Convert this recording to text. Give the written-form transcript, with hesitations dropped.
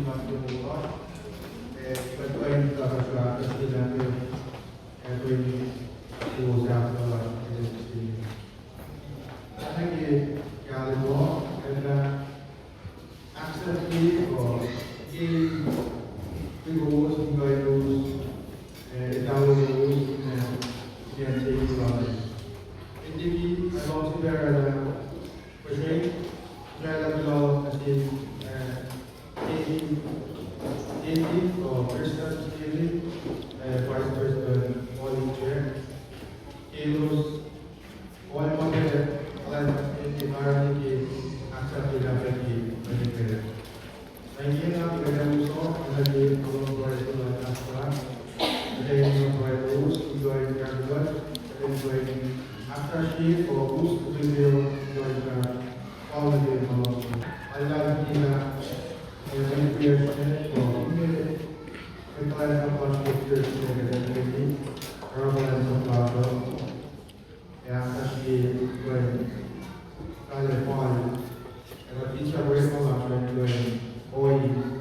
nostro mondo per poi la faccia presidente e quindi usato la anche che avevo accetti o i rules, i rules, downloads, and take knowledge. Indeed, I want to bear portray that below as in 80 or person security, vice president, volunteer, heroes, all model, environment की अक्सर दिलाते की बनी है। मैं ये ना मेरे उसको अंदर ये दोनों बड़े तो लगता है, मुझे ये बड़े रूल्स जो है कैंडल, जो है after she or boost the video like all the day long. I like the creation or the kind of constructors that we relevant of love. After she went kind of fun, and a teacher was not going to